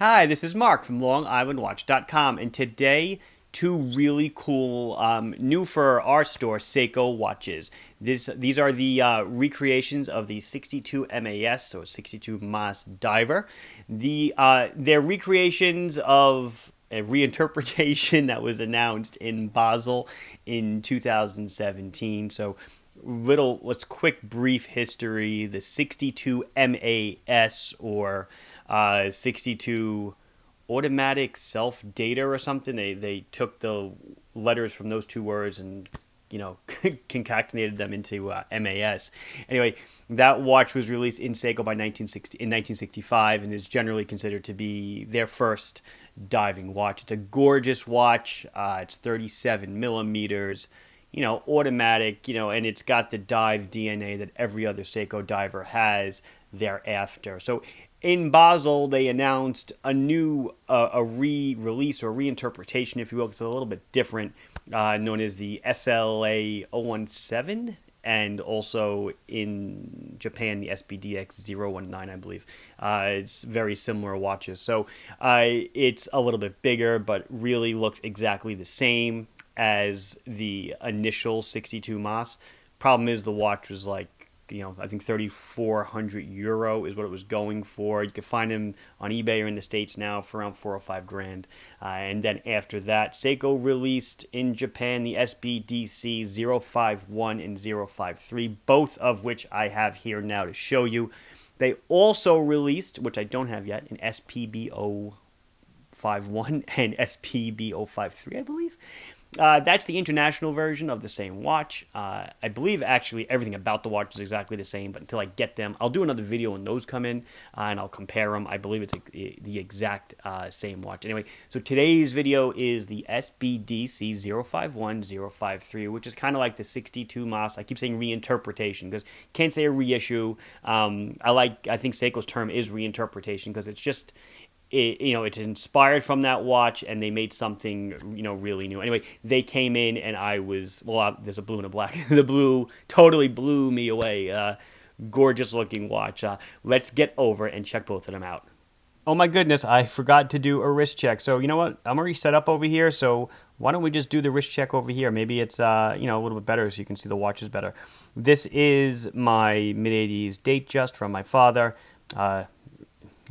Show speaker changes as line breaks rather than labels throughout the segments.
Hi, this is Mark from LongIslandWatch.com, and today, two really cool, new for our store, Seiko watches. These are the recreations of the 62MAS, or 62MAS diver. They're recreations of a reinterpretation that was announced in Basel in 2017. So let's quick brief history. The 62MAS, or 62 automatic self data or something. They took the letters from those two words and concatenated them into MAS. Anyway, that watch was released in Seiko in 1965 and is generally considered to be their first diving watch. It's a gorgeous watch. It's 37 millimeters. Automatic, and it's got the dive DNA that every other Seiko diver has thereafter. So in Basel, they announced a new, a re-release or reinterpretation, if you will. It's a little bit different, known as the SLA017, and also in Japan, the SBDX019, I believe. It's very similar watches. So it's a little bit bigger, but really looks exactly the same as the initial 62MAS. Problem is the watch was like, I think €3,400 is what it was going for. You can find them on eBay or in the States now for around $4 or $5 grand. And then after that, Seiko released in Japan the SBDC051 and 053, both of which I have here now to show you. They also released, which I don't have yet, an SPB051 and SPB053, I believe. That's the international version of the same watch. I believe actually everything about the watch is exactly the same, but until I get them, I'll do another video when those come in, and I'll compare them. I believe it's the exact same watch. Anyway, so today's video is the SBDC051-053, which is kind of like the 62MAS. I keep saying reinterpretation because can't say a reissue. I think Seiko's term is reinterpretation because it's just, it's inspired from that watch, and they made something, really new. Anyway, they came in, and there's a blue and a black. The blue totally blew me away. Gorgeous looking watch. Let's get over and check both of them out. Oh my goodness, I forgot to do a wrist check. So you know what? I'm already set up over here, so why don't we just do the wrist check over here? Maybe it's a little bit better so you can see the watches better. This is my mid-80s date just from my father.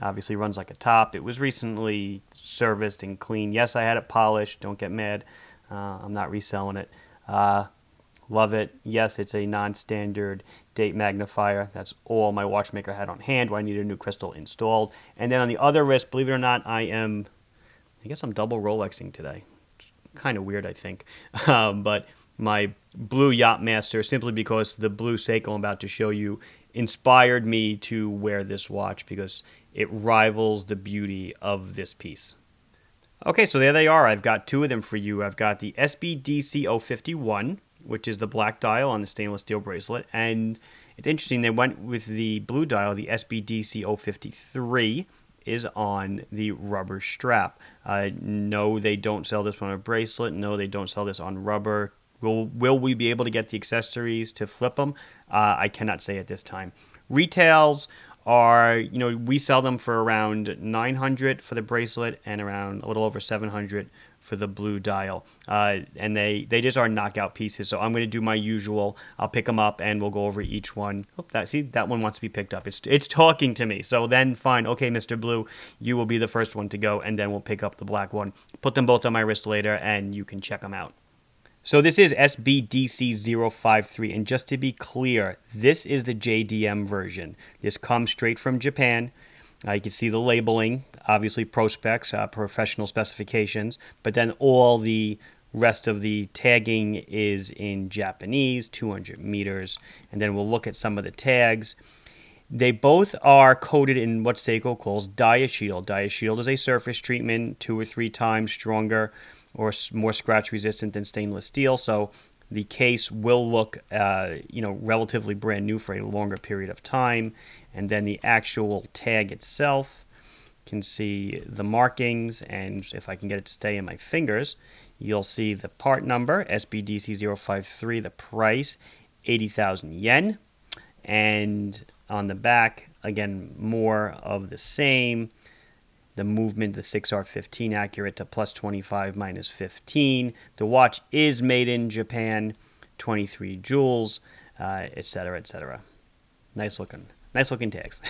Obviously runs like a top. It was recently serviced and cleaned. Yes, I had it polished. Don't get mad. I'm not reselling it. Love it. Yes, it's a non-standard date magnifier. That's all my watchmaker had on hand when I needed a new crystal installed. And then on the other wrist, believe it or not, I guess I'm double Rolexing today. It's kind of weird, I think. But my blue Yachtmaster, simply because the blue Seiko I'm about to show you inspired me to wear this watch because it rivals the beauty of this piece. Okay, so there they are. I've got two of them for you. I've got the SBDC051, which is the black dial on the stainless steel bracelet. And it's interesting, they went with the blue dial. The SBDC053 is on the rubber strap. No, they don't sell this on a bracelet. No, they don't sell this on rubber. Will we be able to get the accessories to flip them? I cannot say at this time. Retails are, we sell them for around $900 for the bracelet and around a little over $700 for the blue dial. And they just are knockout pieces. So I'm going to do my usual. I'll pick them up and we'll go over each one. Oh, that one wants to be picked up. It's talking to me. So then fine. Okay, Mr. Blue, you will be the first one to go, and then we'll pick up the black one. Put them both on my wrist later and you can check them out. So this is SBDC053, and just to be clear, this is the JDM version. This comes straight from Japan. You can see the labeling, obviously pro specs, professional specifications, but then all the rest of the tagging is in Japanese, 200 meters, and then we'll look at some of the tags. They both are coated in what Seiko calls Dia-Shield. Dia-Shield is a surface treatment 2 or 3 times stronger or more scratch resistant than stainless steel, so the case will look relatively brand new for a longer period of time. And then the actual tag itself, you can see the markings, and if I can get it to stay in my fingers, you'll see the part number, SBDC053, the price, 80,000 yen, and on the back, again, more of the same. The movement, the 6R15 accurate to plus 25 minus 15. The watch is made in Japan, 23 joules, etc., etc. Nice looking tags.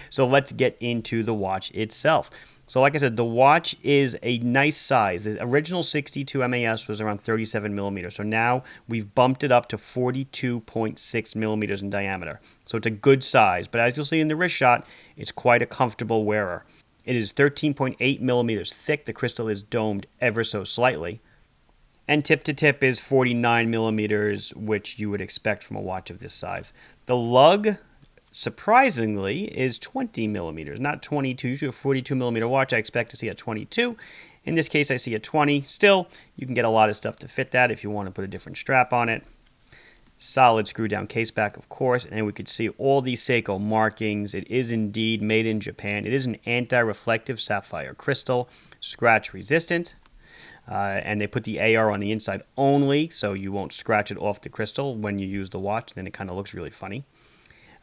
So let's get into the watch itself. So like I said, the watch is a nice size. The original 62 MAS was around 37 millimeters. So now we've bumped it up to 42.6 millimeters in diameter. So it's a good size. But as you'll see in the wrist shot, it's quite a comfortable wearer. It is 13.8 millimeters thick. The crystal is domed ever so slightly. And tip to tip is 49 millimeters, which you would expect from a watch of this size. The lug, surprisingly, is 20 millimeters, not 22. Usually a 42 millimeter watch, I expect to see a 22. In this case, I see a 20. Still, you can get a lot of stuff to fit that if you want to put a different strap on it. Solid screw down case back, of course, and we could see all these Seiko markings. It is indeed made in Japan. It is an anti-reflective sapphire crystal, scratch resistant. And they put the AR on the inside only, so you won't scratch it off the crystal when you use the watch. Then it kind of looks really funny.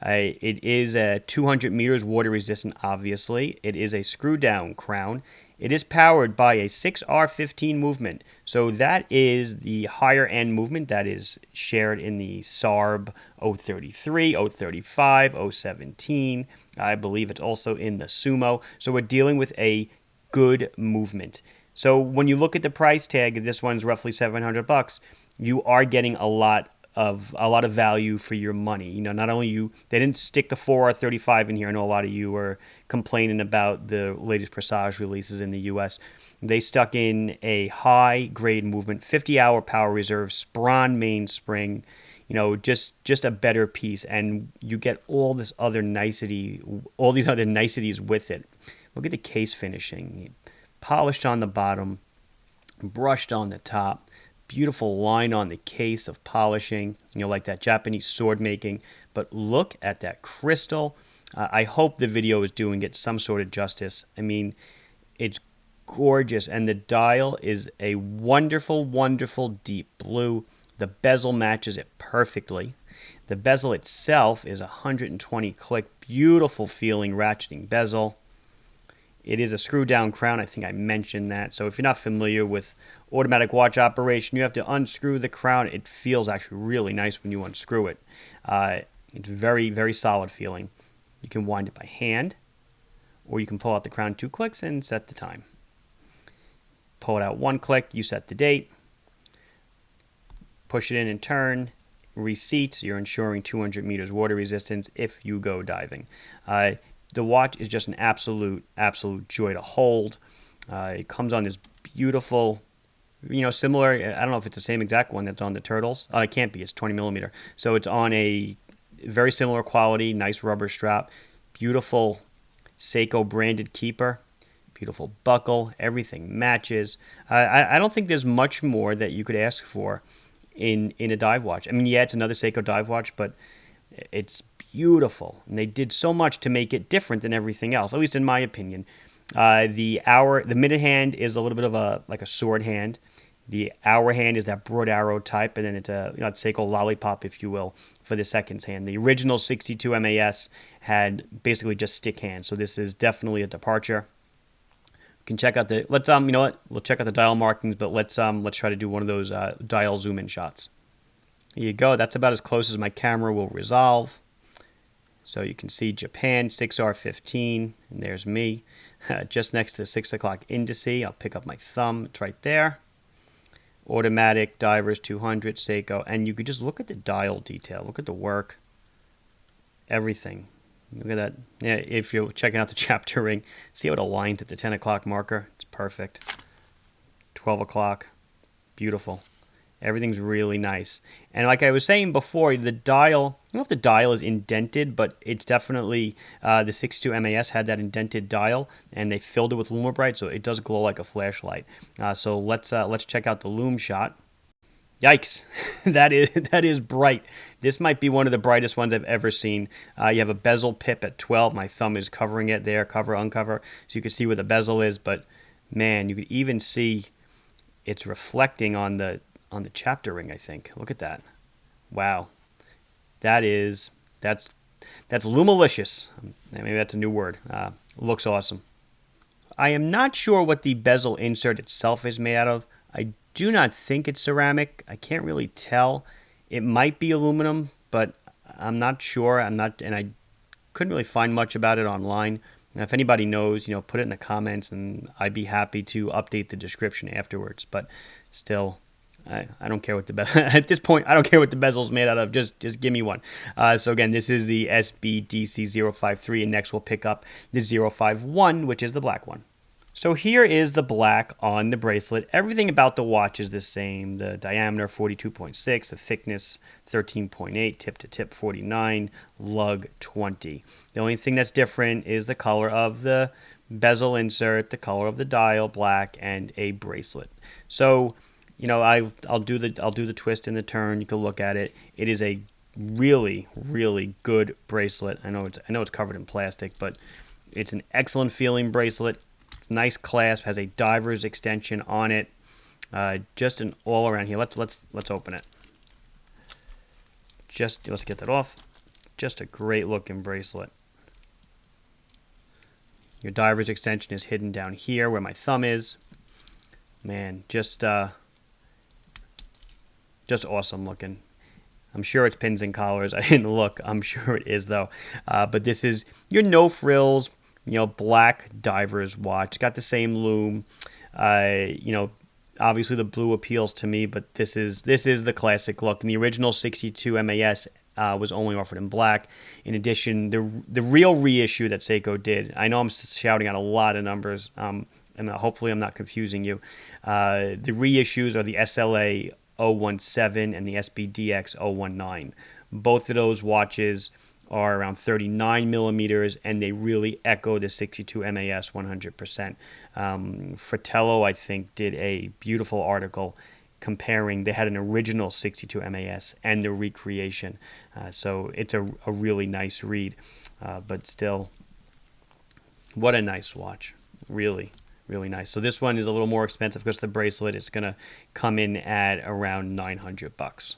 It is 200 meters water resistant, obviously. It is a screw down crown. It is powered by a 6R15 movement. So that is the higher end movement that is shared in the SARB 033, 035, 017. I believe it's also in the Sumo. So we're dealing with a good movement. So when you look at the price tag, this one's roughly $700. You are getting a lot of value for your money. You know, not only they didn't stick the 4R35 in here. I know a lot of you were complaining about the latest Presage releases in the US. They stuck in a high grade movement, 50-hour power reserve, Spron mainspring. You know, just a better piece, and you get all these other niceties with it. Look at the case finishing. Polished on the bottom, brushed on the top, beautiful line on the case of polishing, you know, like that Japanese sword making. But look at that crystal. I hope the video is doing it some sort of justice. I mean, it's gorgeous, and the dial is a wonderful, wonderful deep blue. The bezel matches it perfectly. The bezel itself is 120 click, beautiful feeling ratcheting bezel. It is a screw-down crown. I think I mentioned that. So if you're not familiar with automatic watch operation, you have to unscrew the crown. It feels actually really nice when you unscrew it. It's very, very solid feeling. You can wind it by hand, or you can pull out the crown 2 clicks and set the time. Pull it out 1 click, you set the date. Push it in and turn. Receipts, you're ensuring 200 meters water resistance if you go diving. The watch is just an absolute joy to hold. It comes on this beautiful, you know, similar, I don't know if it's the same exact one that's on the Turtles. It can't be, it's 20 millimeter. So it's on a very similar quality, nice rubber strap, beautiful Seiko branded keeper, beautiful buckle, everything matches. I don't think there's much more that you could ask for in a dive watch. I mean, yeah, it's another Seiko dive watch, but it's beautiful, and they did so much to make it different than everything else, at least in my opinion. The minute hand is a little bit of a sword hand. The hour hand is that broad arrow type, and then it's a Seiko lollipop, if you will, for the seconds hand. The original 62 MAS had basically just stick hand, so this is definitely a departure. We can check out we'll check out the dial markings, but let's try to do one of those dial zoom in shots. Here you go. That's about as close as my camera will resolve. So you can see Japan 6R15, and there's me, just next to the 6 o'clock indice. I'll pick up my thumb. It's right there. Automatic, divers, 200, Seiko. And you could just look at the dial detail. Look at the work. Everything. Look at that. Yeah, if you're checking out the chapter ring, see how it aligns at the 10 o'clock marker? It's perfect. 12 o'clock. Beautiful. Everything's really nice. And like I was saying before, the dial, I don't know if the dial is indented, but it's definitely, the 62 MAS had that indented dial, and they filled it with Lumibrite, so it does glow like a flashlight. So let's check out the Lume shot. Yikes, that is bright. This might be one of the brightest ones I've ever seen. You have a bezel pip at 12. My thumb is covering it there, cover, uncover, so you can see where the bezel is, but man, you could even see it's reflecting on the chapter ring, I think. Look at that. Wow. That's Lumalicious. Maybe that's a new word. Looks awesome. I am not sure what the bezel insert itself is made out of. I do not think it's ceramic. I can't really tell. It might be aluminum, but I'm not sure. And I couldn't really find much about it online. Now, if anybody knows, put it in the comments, and I'd be happy to update the description afterwards. But still, I don't care what the bezel at this point. I don't care what the bezel's made out of. Just give me one. So again, this is the SBDC053, and next we'll pick up the 051, which is the black one. So here is the black on the bracelet. Everything about the watch is the same. The diameter 42.6, the thickness 13.8, tip to tip 49, lug 20. The only thing that's different is the color of the bezel insert, the color of the dial, black, and a bracelet. So, I'll do the twist and the turn. You can look at it. It is a really, really good bracelet. I know it's covered in plastic, but it's an excellent feeling bracelet. It's nice clasp, has a diver's extension on it. Just an all around here. Let's open it. Let's get that off. Just a great looking bracelet. Your diver's extension is hidden down here where my thumb is. Man, just awesome looking. I'm sure it's pins and collars. I didn't look. I'm sure it is though. But this is your no frills, black diver's watch. It's got the same lume. Obviously the blue appeals to me, but this is the classic look. And the original 62MAS was only offered in black. In addition, the real reissue that Seiko did, I know I'm shouting out a lot of numbers, and hopefully I'm not confusing you. The reissues are the SLA 017 and the SBDX 019. Both of those watches are around 39 millimeters, and they really echo the 62MAS 100%. Fratello, I think, did a beautiful article comparing. They had an original 62MAS and the recreation. So it's a really nice read. But still, what a nice watch. Really, really nice. So this one is a little more expensive because the bracelet is going to come in at around $900.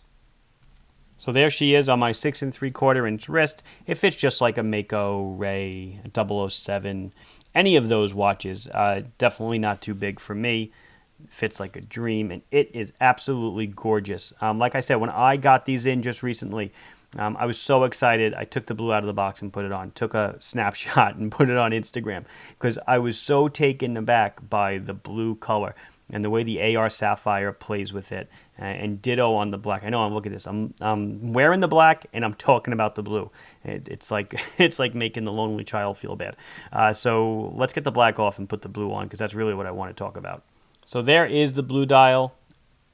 So there she is on my 6 3/4 inch wrist. It fits just like a Mako, Ray, 007, any of those watches. Definitely not too big for me. Fits like a dream, and it is absolutely gorgeous. Like I said, when I got these in just recently, I was so excited. I took the blue out of the box and put it on. Took a snapshot and put it on Instagram because I was so taken aback by the blue color and the way the AR sapphire plays with it, and ditto on the black. I know, look at this. I'm wearing the black and I'm talking about the blue. It's like making the lonely child feel bad. So let's get the black off and put the blue on because that's really what I want to talk about. So there is the blue dial.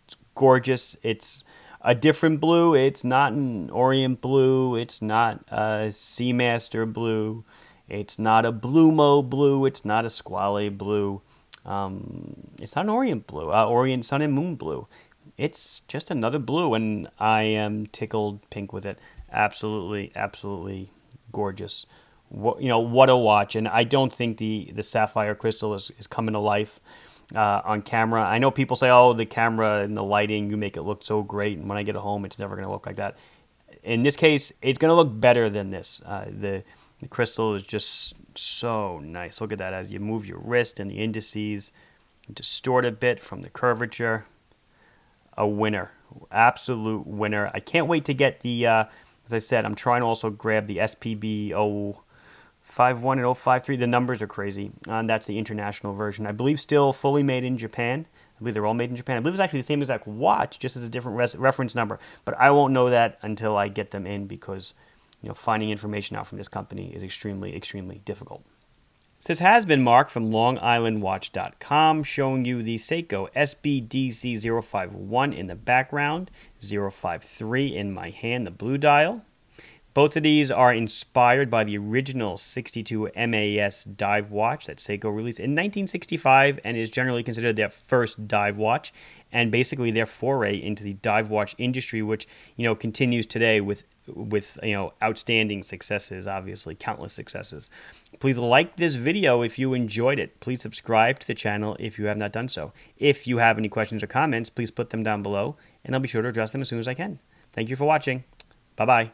It's gorgeous. It's a different blue. It's not an Orient blue. It's not a Seamaster blue. It's not a Blumo blue. It's not a Squale blue. It's not an Orient blue, Orient Sun and Moon blue. It's just another blue, and I am tickled pink with it. Absolutely, absolutely gorgeous. What a watch. And I don't think the sapphire crystal is coming to life on camera. I know people say, oh, the camera and the lighting, you make it look so great, and when I get it home, it's never going to look like that. In this case, it's going to look better than this. The crystal is just so nice. Look at that as you move your wrist and the indices, distort a bit from the curvature. A winner. Absolute winner. I can't wait to get the, as I said, I'm trying to also grab the SPB051 and 053. The numbers are crazy. That's the international version. I believe still fully made in Japan. I believe they're all made in Japan. I believe it's actually the same exact watch, just as a different reference number. But I won't know that until I get them in because finding information out from this company is extremely, extremely difficult. So this has been Mark from LongIslandWatch.com showing you the Seiko SBDC051 in the background, 053 in my hand, the blue dial. Both of these are inspired by the original 62MAS dive watch that Seiko released in 1965 and is generally considered their first dive watch and basically their foray into the dive watch industry, which continues today with outstanding successes, obviously countless successes. Please like this video if you enjoyed it. Please subscribe to the channel if you have not done so. If you have any questions or comments, please put them down below and I'll be sure to address them as soon as I can. Thank you for watching. Bye-bye.